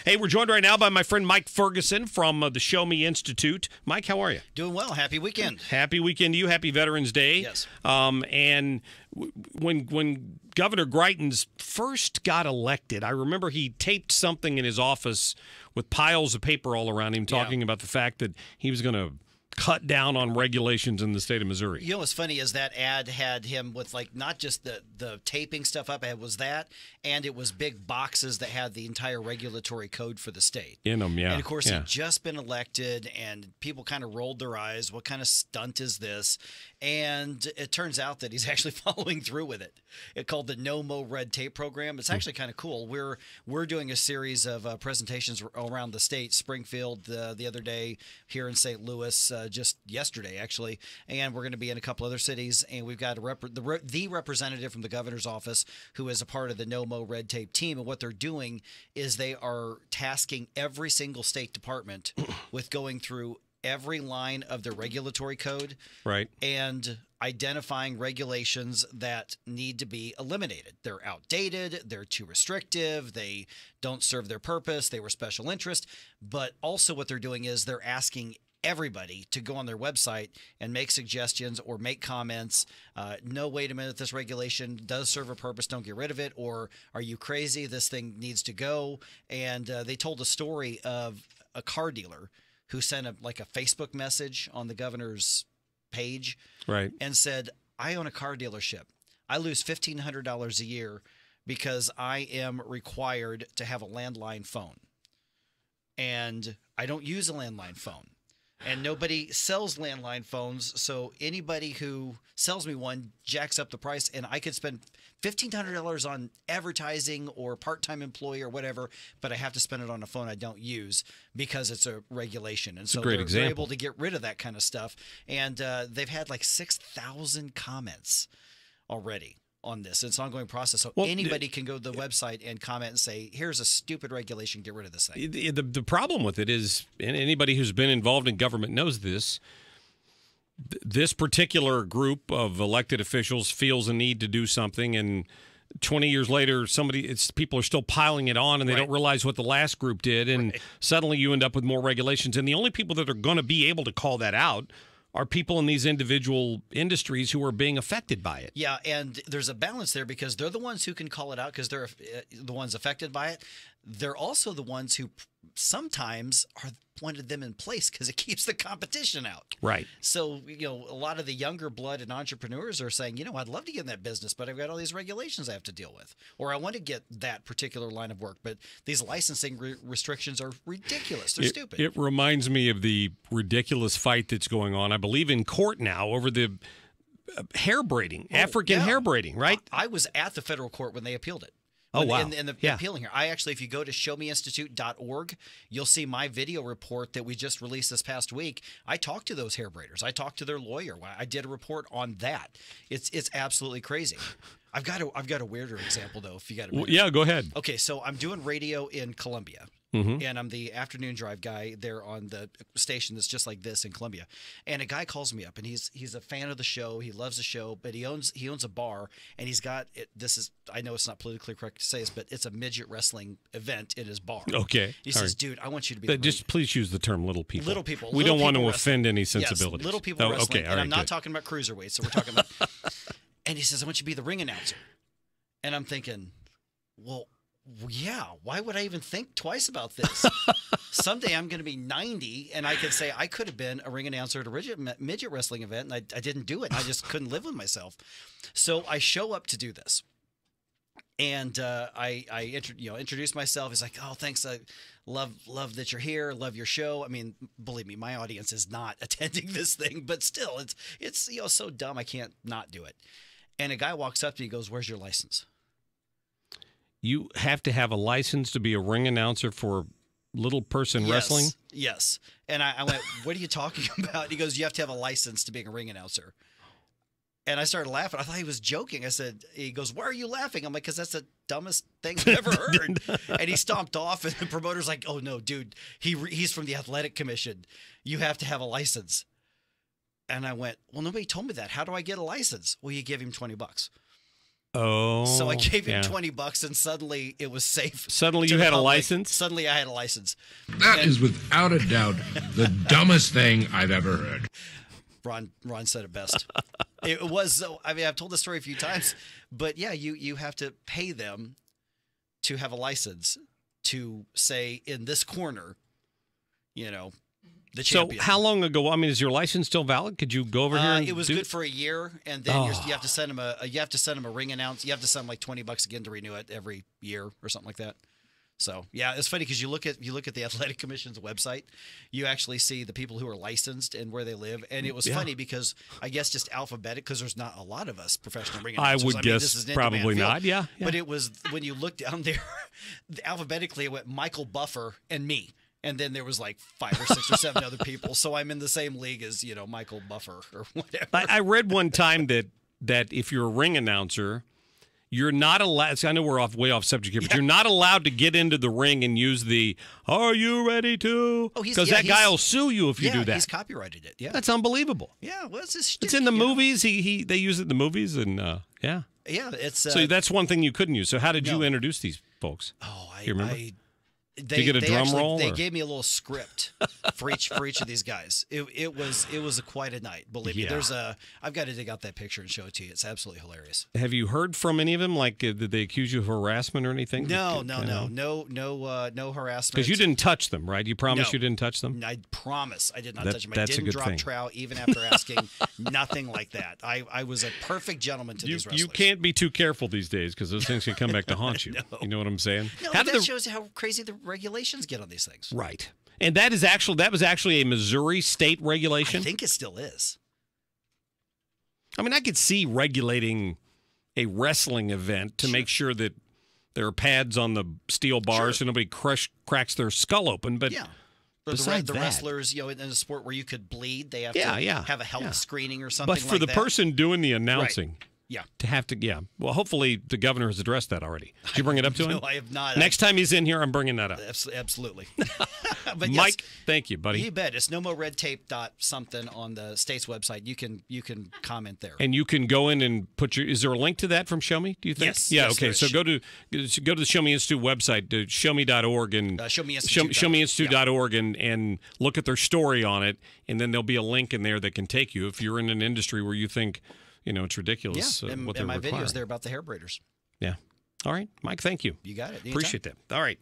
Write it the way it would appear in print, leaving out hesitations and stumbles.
Hey, we're joined right now by my friend Mike Ferguson from the Show Me Institute. Mike, how are you? Doing well. Happy weekend. Happy weekend to you. Happy Veterans Day. Yes. And when Governor Greitens first got elected, I remember he taped something in his office with piles of paper all around him talking about the fact that he was going to cut down on regulations in the state of Missouri. You know what's funny is that ad had him with like not just the taping stuff up, it was that, and it was big boxes that had the entire regulatory code for the state in them. Yeah. And of course he'd just been elected, and people kind of rolled their eyes. What kind of stunt is this? And it turns out that he's actually following through with it. It's called the No Mo Red Tape program. It's actually kind of cool. We're doing a series of presentations around the state. Springfield the other day, here in St. Louis just yesterday actually, and we're going to be in a couple other cities. And we've got the representative from the governor's office who is a part of the No Mo Red Tape team. And what they're doing is they are tasking every single state department with going through every line of their regulatory code, right, and identifying regulations that need to be eliminated. They're outdated, they're too restrictive, they don't serve their purpose, they were special interest. But also what they're doing is they're asking everybody to go on their website and make suggestions or make comments. No, wait a minute, this regulation does serve a purpose, don't get rid of it. Or are you crazy? This thing needs to go. And they told a story of a car dealer who sent a Facebook message on the governor's page, right, and said, I own a car dealership. I lose $1,500 a year because I am required to have a landline phone. And I don't use a landline phone. And nobody sells landline phones, so anybody who sells me one jacks up the price, and I could spend $1,500 on advertising or part-time employee or whatever, but I have to spend it on a phone I don't use because it's a regulation. And so they're able to get rid of that kind of stuff. And they've had like 6,000 comments already on this. It's an ongoing process. So anybody can go to the website and comment and say, here's a stupid regulation, get rid of this thing. The problem with it is, and anybody who's been involved in government knows this, this particular group of elected officials feels a need to do something, and 20 years later, people are still piling it on, and they don't realize what the last group did, and suddenly you end up with more regulations. And the only people that are going to be able to call that out are people in these individual industries who are being affected by it. Yeah, and there's a balance there because they're the ones who can call it out because they're the ones affected by it. They're also the ones who sometimes are wanted them in place because it keeps the competition out. Right. So, a lot of the younger blood and entrepreneurs are saying, I'd love to get in that business, but I've got all these regulations I have to deal with. Or I want to get that particular line of work, but these licensing restrictions are ridiculous. They're stupid. It reminds me of the ridiculous fight that's going on, I believe, in court now over the hair braiding, African hair braiding, right? I was at the federal court when they appealed it. Oh, wow. In the appealing here. If you go to showmeinstitute.org, you'll see my video report that we just released this past week. I talked to those hair braiders. I talked to their lawyer. I did a report on that. It's absolutely crazy. I've got a weirder example, though, if you got a minute. Yeah, go ahead. Okay, so I'm doing radio in Columbia. And I'm the afternoon drive guy there on the station that's just like this in Columbia. And a guy calls me up, and he's a fan of the show. He loves the show, but he owns a bar, and he's got it. I know it's not politically correct to say this, but it's a midget wrestling event in his bar. Okay. He says, dude, I want you to be just please use the term little people. Little people. We don't want to wrestling. offend any sensibilities. Yes, little people wrestling. Okay, and I'm not talking about cruiserweights, so we're talking about and he says, I want you to be the ring announcer. And I'm thinking, well, yeah, why would I even think twice about this? Someday I'm going to be 90, and I could say I could have been a ring announcer at a midget wrestling event, and I didn't do it. I just couldn't live with myself. So I show up to do this, and I introduce myself. He's like, oh, thanks. I love that you're here. Love your show. I mean, believe me, my audience is not attending this thing, but still, it's so dumb I can't not do it. And a guy walks up to me and goes, where's your license? You have to have a license to be a ring announcer for little person wrestling? Yes. And I went, what are you talking about? He goes, you have to have a license to be a ring announcer. And I started laughing. I thought he was joking. He goes, why are you laughing? I'm like, because that's the dumbest thing I've ever heard. And he stomped off, and the promoter's like, oh, no, dude, he's from the athletic commission. You have to have a license. And I went, well, nobody told me that. How do I get a license? Well, you give him $20. Oh, So I gave him $20, and suddenly it was safe. Suddenly you had a license? Suddenly I had a license. That is without a doubt the dumbest thing I've ever heard. Ron said it best. It was, I mean, I've told the story a few times, but yeah, you have to pay them to have a license to say in this corner, you know, the champion. So how long ago? I mean, is your license still valid? Could you go over here? And it was good for a year, and then you have to send them a ring announce. You have to send them like $20 again to renew it every year or something like that. So yeah, it's funny because you look at the Athletic Commission's website, you actually see the people who are licensed and where they live, and it was funny because I guess just alphabetic, because there's not a lot of us professional ring announcers. I would guess this is an probably in-demand not. field. Yeah. But it was when you look down there, alphabetically it went Michael Buffer and me. And then there was like 5 or 6 or 7 other people. So I'm in the same league as, Michael Buffer or whatever. I read one time that if you're a ring announcer, you're not allowed. I know we're way off subject here, but you're not allowed to get into the ring and use the "Are you ready to?" Because that guy will sue you if you do that. He's copyrighted it. Yeah, that's unbeliable. Yeah, well, it's in the movies. They use it in the movies, and yeah, it's so that's one thing you couldn't use. So how did you introduce these folks? Oh, you remember? Did you get a drum roll? They gave me a little script for each of these guys. It was quite a night. Believe me. I've got to dig out that picture and show it to you. It's absolutely hilarious. Have you heard from any of them? Like, did they accuse you of harassment or anything? No harassment. Because you didn't touch them, right? You promised you didn't touch them. I promise I did not touch them. I That's didn't a good drop thing. trout even after asking. Nothing like that. I was a perfect gentleman to these wrestlers. You can't be too careful these days because those things can come back to haunt you. No. You know what I'm saying? No, that shows how crazy the regulations get on these things. Right. And that was actually a Missouri state regulation? I think it still is. I mean, I could see regulating a wrestling event to make sure that there are pads on the steel bars so nobody cracks their skull open. But the wrestlers, in a sport where you could bleed, they have to have a health screening or something like that. But for the person doing the announcing, right. Well, hopefully the governor has addressed that already. Did you bring it up to him? No, I have not. Next time he's in here, I'm bringing that up. Absolutely. But Mike, thank you, buddy. You bet. It's nomoredtape.something on the state's website. You can comment there. And you can go in and is there a link to that from Show Me, do you think? Yes. Yeah, yes, okay. So go to the Show Me Institute website, to showme.org and showmeinstitute.org and look at their story on it, and then there'll be a link in there that can take you if you're in an industry where you think it's ridiculous and what they're my requiring. videos there about the hair braiders. Yeah. All right, Mike, thank you. You got it. Anytime. Appreciate that. All right.